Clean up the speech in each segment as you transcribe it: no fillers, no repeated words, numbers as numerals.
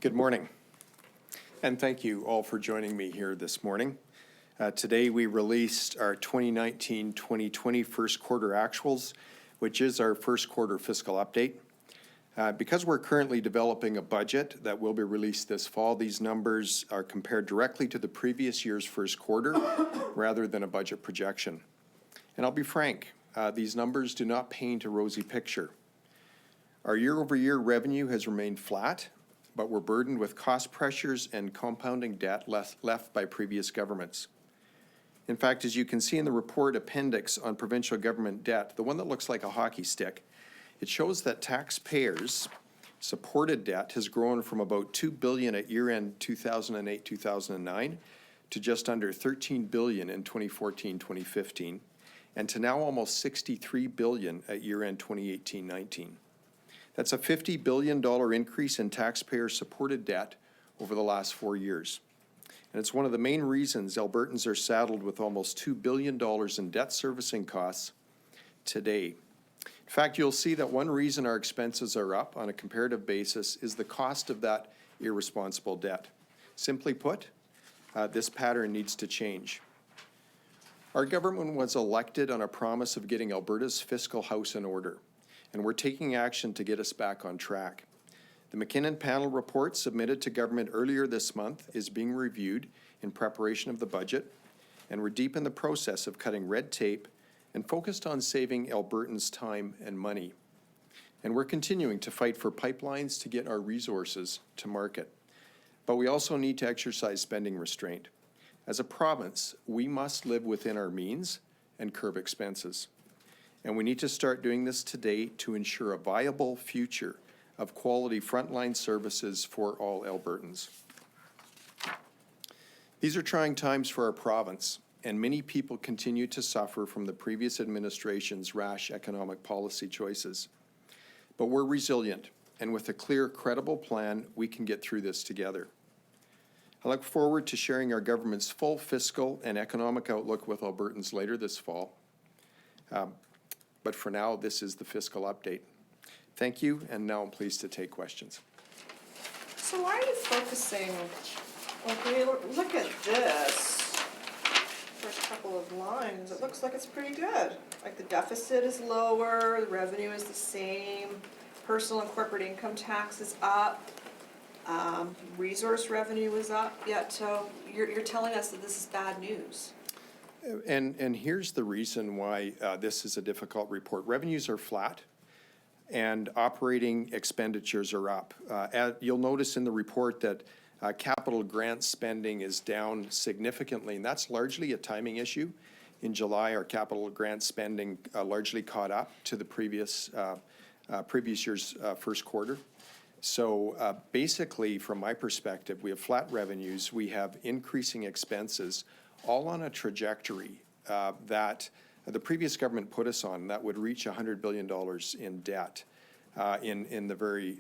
Good morning, and thank you all for joining me here this morning. Today we released our 2019-2020 first quarter actuals, which is our first quarter fiscal update. Because we're currently developing a budget that will be released this fall, these numbers are compared directly to the previous year's first quarter rather than a budget projection. And I'll be frank, these numbers do not paint a rosy picture. Our year-over-year revenue has remained flat, but we're burdened with cost pressures and compounding debt left by previous governments. In fact, as you can see in the report appendix on provincial government debt, the one that looks like a hockey stick, it shows that taxpayers' supported debt has grown from about $2 billion at year-end 2008-2009 to just under $13 billion in 2014-2015, and to now almost $63 billion at year-end 2018-19. That's a $50 billion increase in taxpayer-supported debt over the last 4 years. And it's one of the main reasons Albertans are saddled with almost $2 billion in debt servicing costs today. In fact, you'll see that one reason our expenses are up on a comparative basis is the cost of that irresponsible debt. Simply put, this pattern needs to change. Our government was elected on a promise of getting Alberta's fiscal house in order, and we're taking action to get us back on track. The McKinnon panel report submitted to government earlier this month is being reviewed in preparation of the budget, and we're deep in the process of cutting red tape and focused on saving Albertans time and money. And we're continuing to fight for pipelines to get our resources to market. But we also need to exercise spending restraint. As a province, we must live within our means and curb expenses. And we need to start doing this today to ensure a viable future of quality frontline services for all Albertans. These are trying times for our province, and many people continue to suffer from the previous administration's rash economic policy choices. But we're resilient, and with a clear, credible plan, we can get through this together. I look forward to sharing our government's full fiscal and economic outlook with Albertans later this fall. But for now, this is the fiscal update. Thank you, and now I'm pleased to take questions. So why are you focusing, like when you look at this, first couple of lines, it looks like it's pretty good. Like the deficit is lower, the revenue is the same, personal and corporate income tax is up, resource revenue is up, yet you're telling us that this is bad news. And here's the reason why this is a difficult report. Revenues are flat and operating expenditures are up. You'll notice in the report that capital grant spending is down significantly, and that's largely a timing issue. In July, our capital grant spending largely caught up to the previous year's first quarter. So basically, from my perspective, we have flat revenues, we have increasing expenses, all on a trajectory that the previous government put us on that would reach $100 billion in debt in the very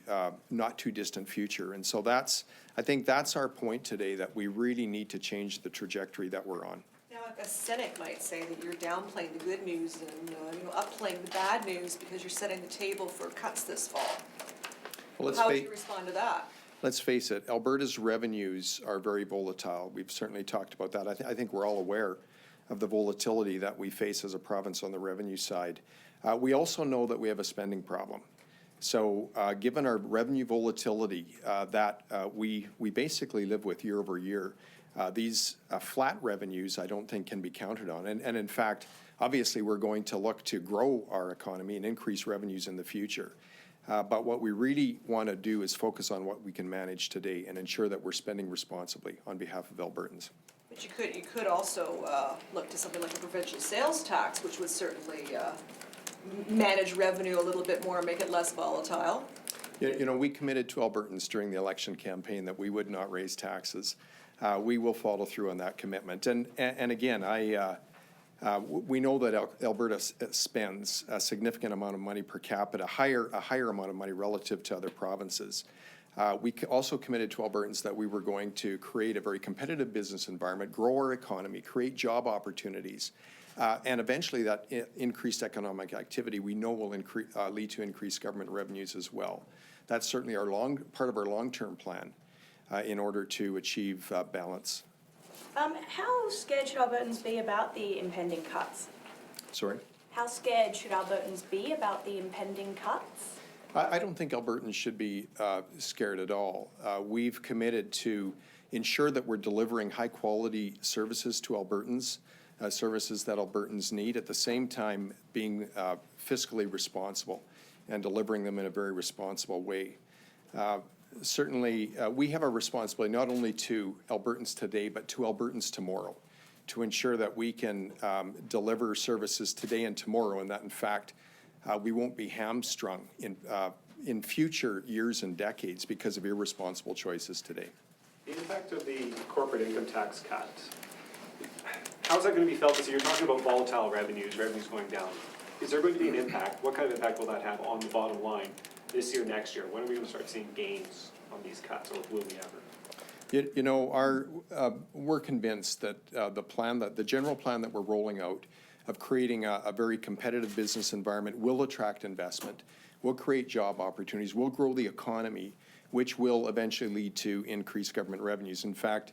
not too distant future. And so I think that's our point today, that we really need to change the trajectory that we're on. Now, a cynic might say that you're downplaying the good news and upplaying the bad news because you're setting the table for cuts this fall. Well, how would you respond to that? Let's face it, Alberta's revenues are very volatile. We've certainly talked about that. I think we're all aware of the volatility that we face as a province on the revenue side. We also know that we have a spending problem. So given our revenue volatility that we basically live with year over year, these flat revenues I don't think can be counted on. And in fact, obviously we're going to look to grow our economy and increase revenues in the future. But what we really want to do is focus on what we can manage today and ensure that we're spending responsibly on behalf of Albertans. But you could also look to something like a provincial sales tax, which would certainly manage revenue a little bit more and make it less volatile. You know, we committed to Albertans during the election campaign that we would not raise taxes. We will follow through on that commitment. And again, we know that Alberta spends a significant amount of money per capita, a higher amount of money relative to other provinces. We also committed to Albertans that we were going to create a very competitive business environment, grow our economy, create job opportunities, and eventually that increased economic activity we know will lead to increased government revenues as well. That's certainly part of our long-term plan. in order to achieve balance. How scared should Albertans be about the impending cuts? Sorry? How scared should Albertans be about the impending cuts? I don't think Albertans should be scared at all. We've committed to ensure that we're delivering high-quality services to Albertans, services that Albertans need, at the same time being fiscally responsible and delivering them in a very responsible way. Certainly, we have a responsibility not only to Albertans today, but to Albertans tomorrow, to ensure that we can deliver services today and tomorrow, and that, in fact, we won't be hamstrung in future years and decades because of irresponsible choices today. The impact of the corporate income tax cut, how's that going to be felt this year? You're talking about volatile revenues going down. Is there going to be an impact? What kind of impact will that have on the bottom line this year, next year? When are we going to start seeing gains on these cuts, or will we ever? You know, we're convinced that the general plan that we're rolling out of creating a very competitive business environment will attract investment, will create job opportunities, will grow the economy, which will eventually lead to increased government revenues. In fact,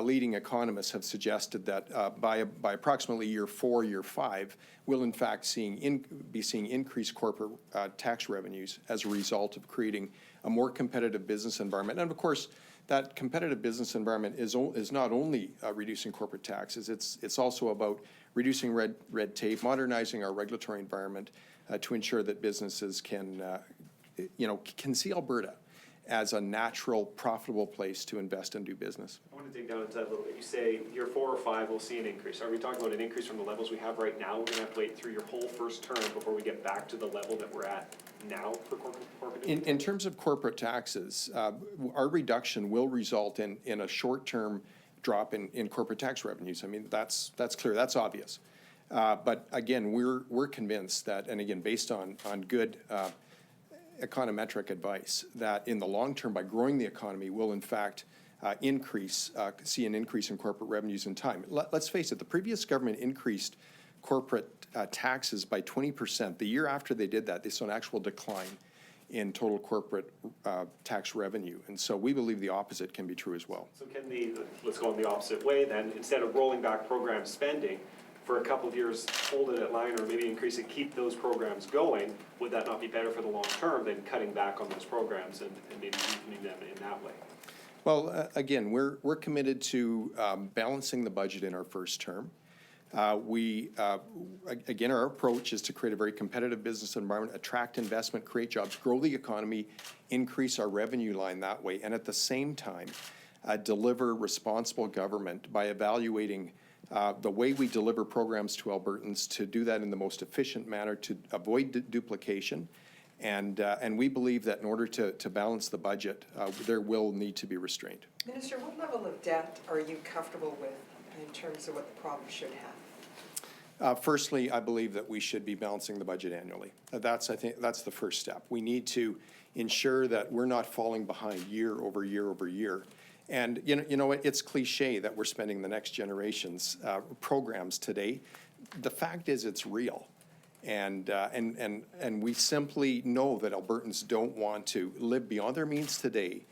leading economists have suggested that by approximately year 4, year 5, we'll in fact be seeing increased corporate tax revenues as a result of creating a more competitive business environment. And of course, that competitive business environment is not only reducing corporate taxes, it's also about reducing red tape, modernizing our regulatory environment to ensure that businesses can see Alberta as a natural, profitable place to invest and do business. I want to dig down into that a little bit. You say year 4 or 5 we'll see an increase. Are we talking about an increase from the levels we have right now? We're going to have to wait through your whole first term before we get back to the level that we're at now for corporate income? In terms of corporate taxes, our reduction will result in a short-term drop in corporate tax revenues. I mean, that's clear, that's obvious. But again, we're convinced that, and again, based on good econometric advice, that in the long term, by growing the economy, will in fact see an increase in corporate revenues in time. Let's face it, the previous government increased corporate taxes by 20%. The year after they did that, they saw an actual decline in total corporate tax revenue. And so we believe the opposite can be true as well. So can let's go in the opposite way then, instead of rolling back program spending, for a couple of years, hold it at line or maybe increase it, keep those programs going, would that not be better for the long term than cutting back on those programs and maybe deepening them in that way? Well, again, we're committed to balancing the budget in our first term. Again, our approach is to create a very competitive business environment, attract investment, create jobs, grow the economy, increase our revenue line that way, and at the same time, deliver responsible government by evaluating the way we deliver programs to Albertans, to do that in the most efficient manner, to avoid duplication. And we believe that in order to balance the budget, there will need to be restraint. Minister, what level of debt are you comfortable with in terms of what the province should have? Firstly, I believe that we should be balancing the budget annually. I think that's the first step. We need to ensure that we're not falling behind year over year over year. And you know what? It's cliche that we're spending the next generation's programs today. The fact is, it's real. And we simply know that Albertans don't want to live beyond their means today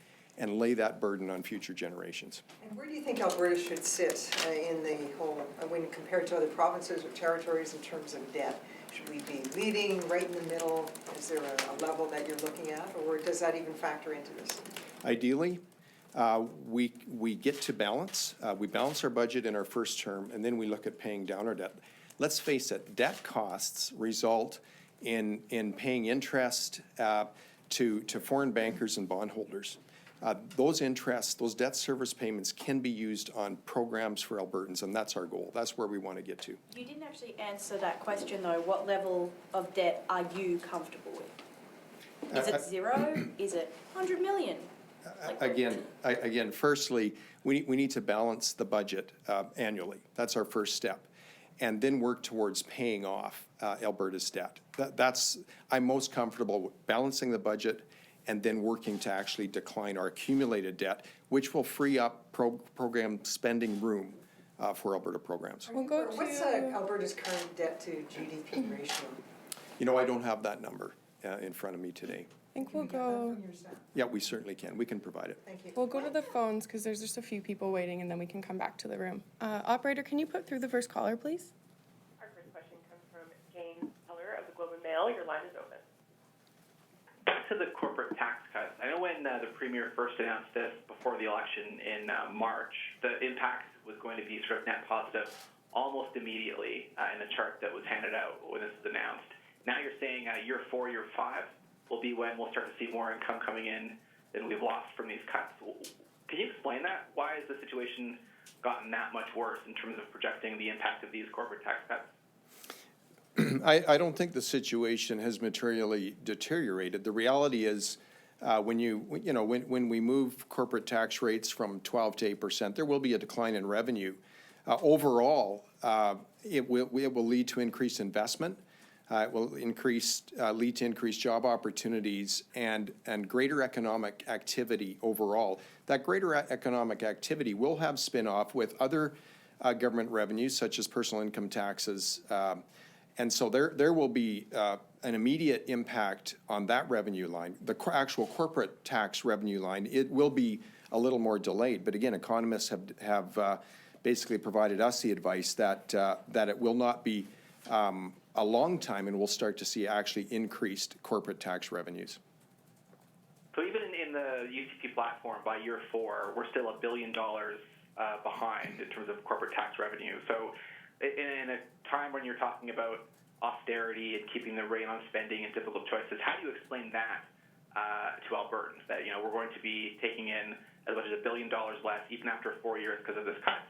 and lay that burden on future generations. And where do you think Alberta should sit in the whole, when compared to other provinces or territories in terms of debt? Should we be leading, right in the middle? Is there a level that you're looking at, or does that even factor into this? Ideally, we get to balance. We balance our budget in our first term, and then we look at paying down our debt. Let's face it, debt costs result in paying interest to foreign bankers and bondholders. Those interests, those debt service payments can be used on programs for Albertans, and that's our goal. That's where we want to get to. You didn't actually answer that question though. What level of debt are you comfortable with? Is it 0? Is it 100 million? Again, firstly, we need to balance the budget annually. That's our first step. And then work towards paying off Alberta's debt. I'm most comfortable with balancing the budget and then working to actually decline our accumulated debt, which will free up program spending room for Alberta programs. What's Alberta's current debt to GDP ratio? You know, I don't have that number in front of me today. think Can we'll we get that go, from your staff? Yeah, we certainly can. We can provide it. Thank you. we'll go to the phones because there's just a few people waiting and then we can come back to the room. Operator, can you put through the first caller, please? Our first question comes from Jane Keller of the Globe and Mail. Your line is open. Back to the corporate tax cuts. I know when the Premier first announced this before the election in March, the impact was going to be sort of net positive almost immediately in the chart that was handed out when this was announced. Now you're saying year 4, year 5 will be when we'll start to see more income coming in than we've lost from these cuts. Can you explain that? Why has the situation gotten that much worse in terms of projecting the impact of these corporate tax cuts? I don't think the situation has materially deteriorated. The reality is, when we move corporate tax rates from 12 to 8%, there will be a decline in revenue. Overall, it will lead to increased investment. It will lead to increased job opportunities and greater economic activity overall. That greater economic activity will have spin-off with other government revenues, such as personal income taxes. And so there will be an immediate impact on that revenue line. The actual corporate tax revenue line, it will be a little more delayed. But again, economists have basically provided us the advice that it will not be a long time, and we'll start to see actually increased corporate tax revenues. So even in the UCP platform, by year 4, we're still $1 billion behind in terms of corporate tax revenue. So in a time when you're talking about austerity and keeping the rein on spending and difficult choices, how do you explain that to Albertans? That we're going to be taking in as much as $1 billion less even after 4 years because of this cut.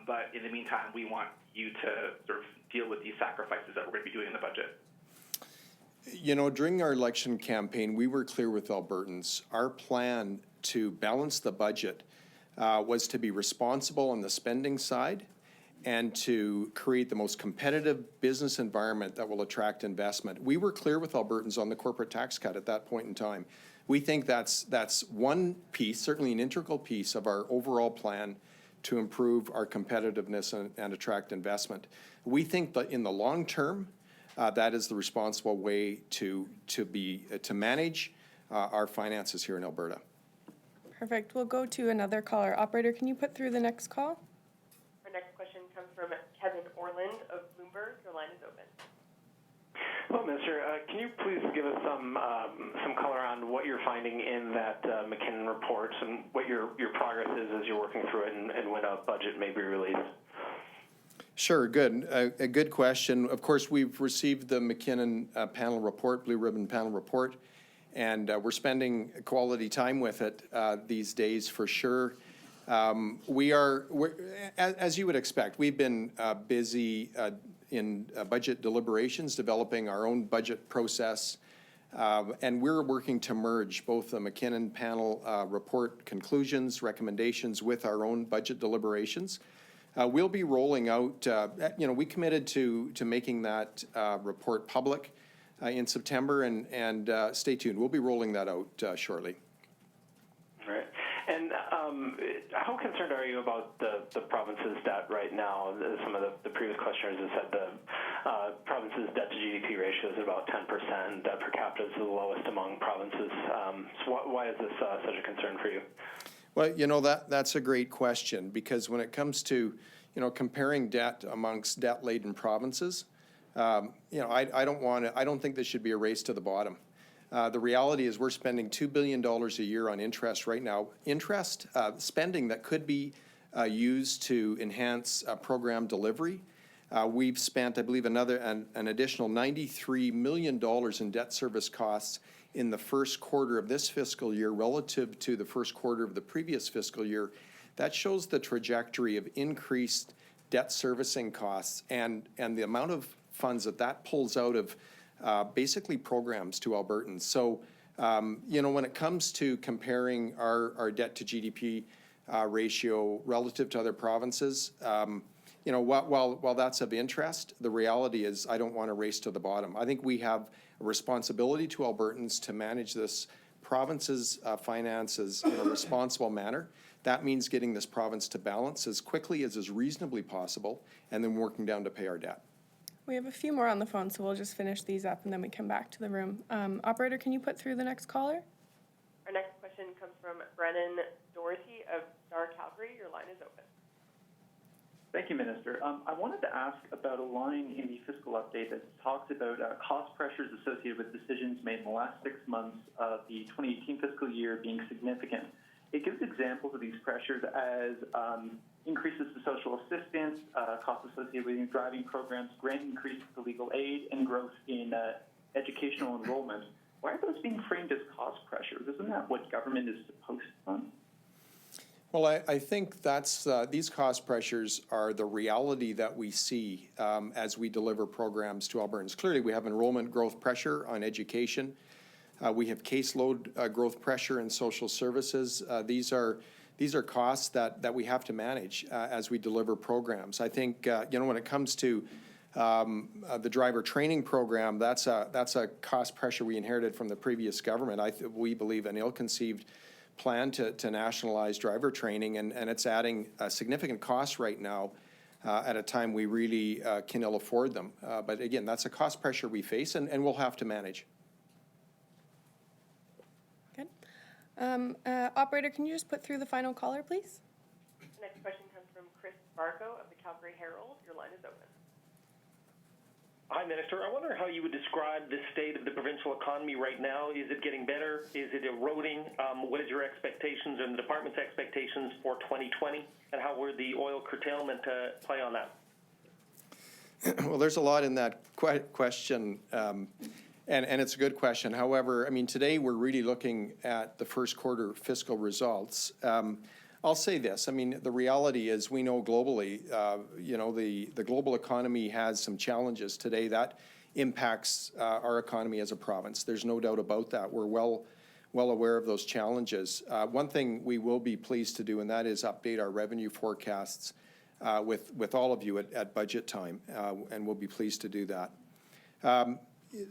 But in the meantime, we want you to sort of deal with these sacrifices that we're going to be doing in the budget. During our election campaign, we were clear with Albertans. Our plan to balance the budget was to be responsible on the spending side and to create the most competitive business environment that will attract investment. We were clear with Albertans on the corporate tax cut at that point in time. We think that's one piece, certainly an integral piece of our overall plan to improve our competitiveness and attract investment. We think that in the long term, that is the responsible way to manage our finances here in Alberta. Perfect. We'll go to another caller. Operator, can you put through the next call? Our next question comes from Kevin Orland of Bloomberg. Your line is open. Hello, Minister. Can you please give us some color on what you're finding in that McKinnon report and what your progress is as you're working through it and when a budget may be released? Sure, good. A good question. Of course, we've received the McKinnon panel report, Blue Ribbon panel report, and we're spending quality time with it these days for sure. We're, as you would expect, we've been busy in budget deliberations, developing our own budget process, and we're working to merge both the McKinnon panel report conclusions, recommendations with our own budget deliberations. We'll be rolling out, we committed to making that report public in September, and stay tuned. We'll be rolling that out shortly. Right. And how concerned are you about the province's debt right now? Some of the previous questioners have said the province's debt to GDP ratio is about 10%. Debt per capita is the lowest among provinces. So why is this such a concern for you? Well, that's a great question, because when it comes to, comparing debt amongst debt-laden provinces, I don't think this should be a race to the bottom. The reality is we're spending $2 billion a year on interest right now. Interest spending that could be used to enhance program delivery. We've spent, I believe, an additional $93 million in debt service costs in the first quarter of this fiscal year relative to the first quarter of the previous fiscal year. That shows the trajectory of increased debt servicing costs and the amount of funds that pulls out of basically programs to Albertans. So, when it comes to comparing our debt to GDP ratio relative to other provinces, while that's of interest, the reality is I don't want to race to the bottom. I think we have a responsibility to Albertans to manage this province's finances in a responsible manner. That means getting this province to balance as quickly as is reasonably possible, and then working down to pay our debt. We have a few more on the phone, so we'll just finish these up and then we come back to the room. Operator, can you put through the next caller? Our next question comes from Brennan Doherty of Star Calgary. Your line is open. Thank you, Minister. I wanted to ask about a line in the fiscal update that talks about cost pressures associated with decisions made in the last 6 months of the 2018 fiscal year being significant. It gives examples of these pressures as increases to social assistance, costs associated with driving programs, grant increases to legal aid, and growth in educational enrollment. Why are those being framed as cost pressures? Isn't that what government is supposed to fund? Well, I think that's, these cost pressures are the reality that we see as we deliver programs to Albertans. Clearly, we have enrollment growth pressure on education. We have caseload growth pressure in social services. These are costs that we have to manage as we deliver programs. I think, when it comes to the driver training program, that's a cost pressure we inherited from the previous government. We believe an ill-conceived plan to nationalize driver training, and it's adding significant costs right now at a time we really can ill afford them. But again, that's a cost pressure we face and we'll have to manage. Good. Operator, can you just put through the final caller, please? The next question comes from Chris Barco of the Calgary Herald. Your line is open. Hi, Minister. I wonder how you would describe the state of the provincial economy right now. Is it getting better? Is it eroding? What is your expectations and the department's expectations for 2020? And how would the oil curtailment play on that? Well, there's a lot in that question, and it's a good question. However, I mean, today we're really looking at the first quarter fiscal results. I'll say this, I mean, the reality is we know globally, the global economy has some challenges today that impacts our economy as a province. There's no doubt about that. We're well aware of those challenges. One thing we will be pleased to do, and that is update our revenue forecasts with all of you at budget time, and we'll be pleased to do that.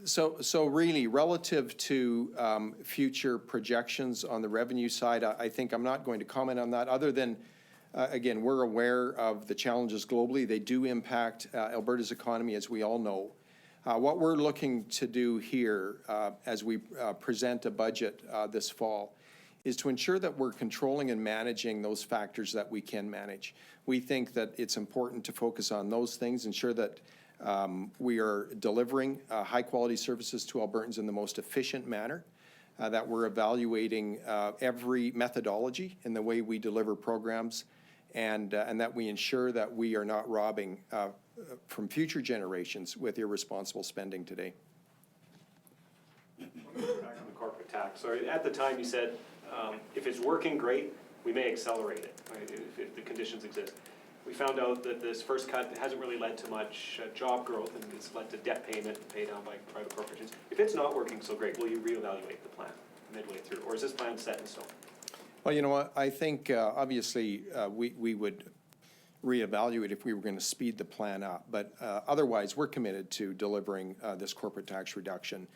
So really, relative to future projections on the revenue side, I think I'm not going to comment on that other than, again, we're aware of the challenges globally. They do impact Alberta's economy, as we all know. What we're looking to do here as we present a budget this fall is to ensure that we're controlling and managing those factors that we can manage. We think that it's important to focus on those things, ensure that we are delivering high-quality services to Albertans in the most efficient manner, that we're evaluating every methodology in the way we deliver programs, and that we ensure that we are not robbing from future generations with irresponsible spending today. Back on the corporate tax. So at the time you said, if it's working great, we may accelerate it, right, if the conditions exist. We found out that this first cut hasn't really led to much job growth, and it's led to debt payment and pay down by private corporations. If it's not working so great, will you reevaluate the plan midway through, or is this plan set in stone? Well, you know what, I think obviously we would reevaluate if we were going to speed the plan up, but otherwise we're committed to delivering this corporate tax reduction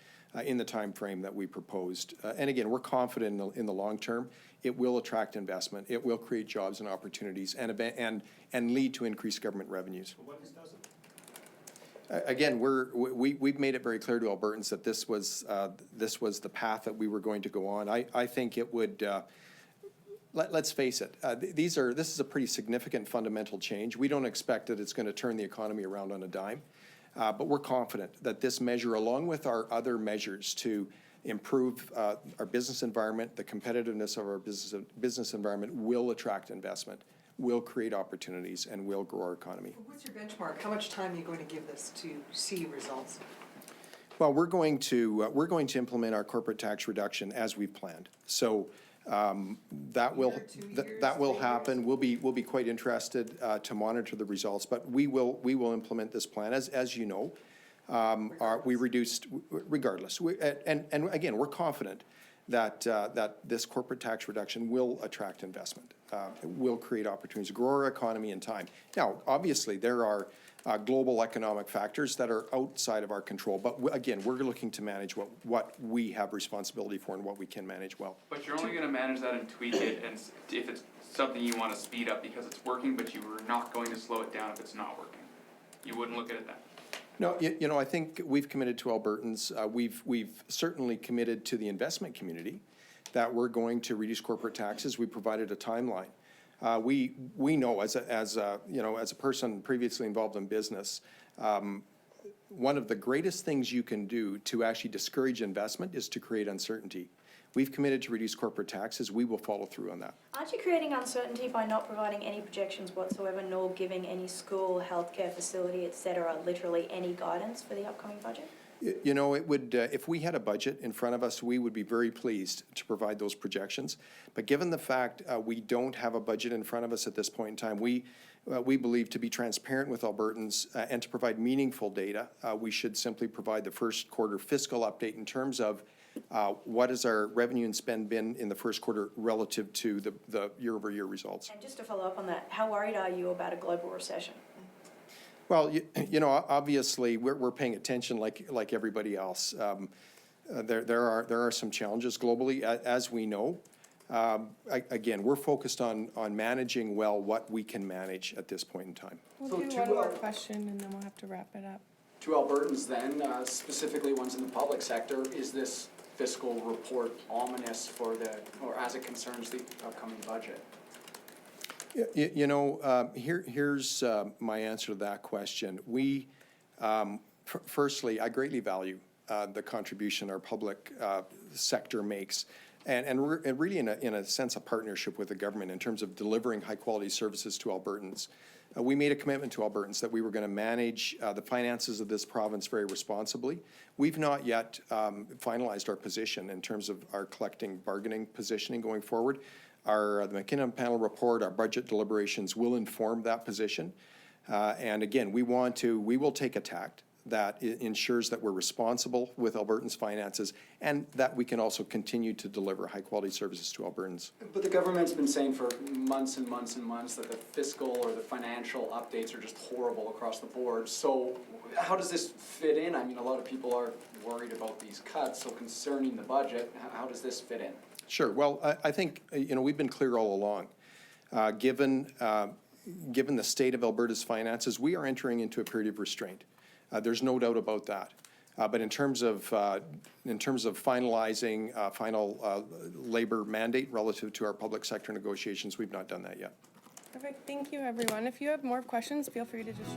in the time frame that we proposed. And again, we're confident in the long term. It will attract investment. It will create jobs and opportunities and lead to increased government revenues. But what if this doesn't? Again, we've made it very clear to Albertans that this was the path that we were going to go on. I think it would. Let's face it. This is a pretty significant fundamental change. We don't expect that it's going to turn the economy around on a dime, but we're confident that this measure, along with our other measures to improve our business environment, the competitiveness of our business environment, will attract investment, will create opportunities, and will grow our economy. What's your benchmark? How much time are you going to give this to see results? Well, we're going to implement our corporate tax reduction as we've planned. So that will happen. We'll be quite interested to monitor the results, but we will implement this plan as you know. We reduced regardless, and again, we're confident that this corporate tax reduction will attract investment, will create opportunities to grow our economy in time. Now, obviously, there are global economic factors that are outside of our control, but again, we're looking to manage what we have responsibility for and what we can manage well. But you're only going to manage that and tweak it, and if it's something you want to speed up because it's working, but you are not going to slow it down if it's not working. You wouldn't look at it that. No, you know, I think we've committed to Albertans, we've certainly committed to the investment community that we're going to reduce corporate taxes. We provided a timeline. We know as a person previously involved in business, one of the greatest things you can do to actually discourage investment is to create uncertainty. We've committed to reduce corporate taxes. We will follow through on that. Aren't you creating uncertainty by not providing any projections whatsoever, nor giving any school, healthcare facility, etc., literally any guidance for the upcoming budget? You know, it would, if we had a budget in front of us, we would be very pleased to provide those projections. But given the fact we don't have a budget in front of us at this point in time, we believe to be transparent with Albertans and to provide meaningful data, we should simply provide the first quarter fiscal update in terms of what has our revenue and spend been in the first quarter relative to the year-over-year results. And just to follow up on that, how worried are you about a global recession? Well, you know, obviously we're paying attention like everybody else. There are some challenges globally, as we know. Again, we're focused on managing well what we can manage at this point in time. We'll do one more question and then we'll have to wrap it up. To Albertans then, specifically ones in the public sector, is this fiscal report ominous for or as it concerns the upcoming budget? You know, here's my answer to that question. We, firstly, I greatly value the contribution our public sector makes, and really in a sense a partnership with the government in terms of delivering high-quality services to Albertans. We made a commitment to Albertans that we were going to manage the finances of this province very responsibly. We've not yet finalized our position in terms of our collective bargaining positioning going forward. The McKinnon panel report, our budget deliberations will inform that position. And again, we will take a tact that ensures that we're responsible with Albertans' finances and that we can also continue to deliver high-quality services to Albertans. But the government's been saying for months and months and months that the fiscal or the financial updates are just horrible across the board. So how does this fit in? I mean, a lot of people are worried about these cuts, so concerning the budget, how does this fit in? Sure. Well, I think, you know, we've been clear all along. Given the state of Alberta's finances, we are entering into a period of restraint. There's no doubt about that. But in terms of finalizing final labor mandate relative to our public sector negotiations, we've not done that yet. Perfect. Thank you, everyone. If you have more questions, feel free to just